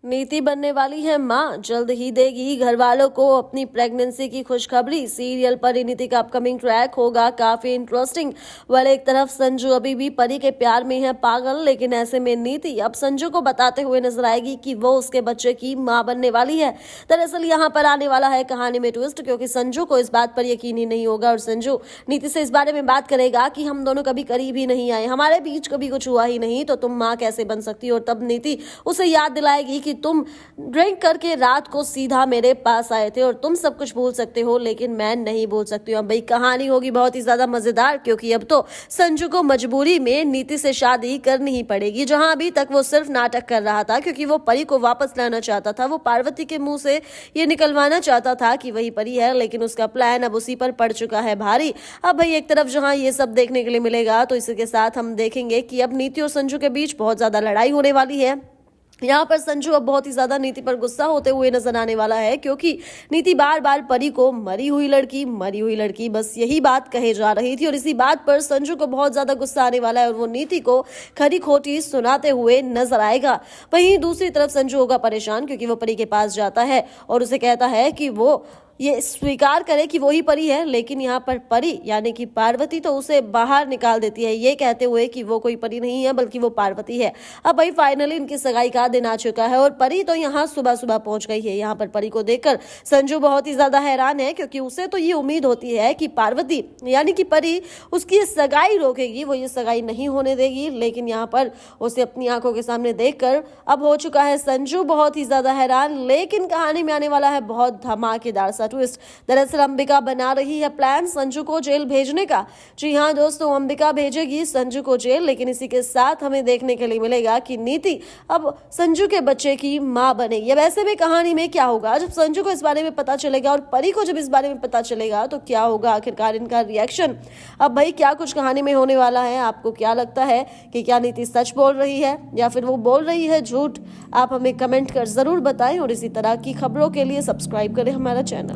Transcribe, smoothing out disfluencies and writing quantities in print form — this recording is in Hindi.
नीति बनने वाली है मां, जल्द ही देगी घर वालों को अपनी प्रेगनेंसी की खुशखबरी। सीरियल परिणीति का अपकमिंग ट्रैक होगा काफी इंटरेस्टिंग। वाले एक तरफ संजू अभी भी परी के प्यार में है पागल, लेकिन ऐसे में नीति अब संजू को बताते हुए नजर आएगी कि वो उसके बच्चे की मां बनने वाली है। दरअसल यहाँ पर आने वाला है कहानी में ट्विस्ट, क्योंकि संजू को इस बात पर यकीन ही नहीं होगा और संजू नीति से इस बारे में बात करेगा कि हम दोनों कभी करीब ही नहीं आए, हमारे बीच कभी कुछ हुआ ही नहीं, तो तुम माँ कैसे बन सकती हो। और तब नीति उसे याद दिलाएगी कि तुम ड्रिंक करके रात को सीधा मेरे पास आए थे और तुम सब कुछ भूल सकते हो, लेकिन मैं नहीं भूल सकती हूँ। अब भाई कहानी होगी बहुत ही ज्यादा मजेदार, क्योंकि अब तो संजू को मजबूरी में नीति से शादी करनी ही पड़ेगी। जहां अभी तक वो सिर्फ नाटक कर रहा था, क्योंकि वो परी को वापस लाना चाहता था, वो पार्वती के मुंह से ये निकलवाना चाहता था कि वही परी है, लेकिन उसका प्लान अब उसी पर पड़ चुका है भारी। अब भाई एक तरफ जहां ये सब देखने के लिए मिलेगा, तो इसी के साथ हम देखेंगे कि अब नीति और संजू के बीच बहुत ज्यादा लड़ाई होने वाली है। यहाँ पर संजू अब बहुत ही ज्यादा नीति पर गुस्सा होते हुए नजर आने वाला है, क्योंकि नीति बार बार परी को मरी हुई लड़की बस यही बात कहे जा रही थी और इसी बात पर संजू को बहुत ज्यादा गुस्सा आने वाला है और वो नीति को खरी खोटी सुनाते हुए नजर आएगा। वहीं दूसरी तरफ संजू होगा परेशान, क्योंकि वो परी के पास जाता है और उसे कहता है कि वो ये स्वीकार करे कि वही परी है, लेकिन यहाँ पर परी यानी कि पार्वती तो उसे बाहर निकाल देती है, ये कहते हुए कि वो कोई परी नहीं है बल्कि वो पार्वती है। अब भाई फाइनली इनकी सगाई का दिन आ चुका है और परी तो यहाँ सुबह सुबह पहुंच गई है। यहाँ पर परी को देखकर संजू बहुत ही ज्यादा हैरान है, क्योंकि उसे तो ये उम्मीद होती है कि पार्वती यानी कि परी उसकी सगाई रोकेगी, वो ये सगाई नहीं होने देगी, लेकिन यहाँ पर उसे अपनी आंखों के सामने देखकर अब हो चुका है संजू बहुत ही ज्यादा हैरान। लेकिन कहानी में आने वाला है बहुत धमाकेदार ट्विस्ट। दरअसल अंबिका बना रही है प्लान संजू को जेल भेजने का। जी हाँ दोस्तों, अंबिका भेजेगी संजू को जेल, लेकिन इसी के साथ हमें देखने के लिए मिलेगा कि नीति अब संजू के बच्चे की मां बनेगी। अब ऐसे में कहानी में क्या होगा जब संजू को इस बारे में पता चलेगा और परी को जब इस बारे में पता चलेगा, तो क्या होगा आखिरकार इनका रिएक्शन। अब भाई क्या कुछ कहानी में होने वाला है, आपको क्या लगता है कि क्या नीति सच बोल रही है या फिर वो बोल रही है झूठ? आप हमें कमेंट कर जरूर बताएं और इसी तरह की खबरों के लिए सब्सक्राइब करें हमारा चैनल।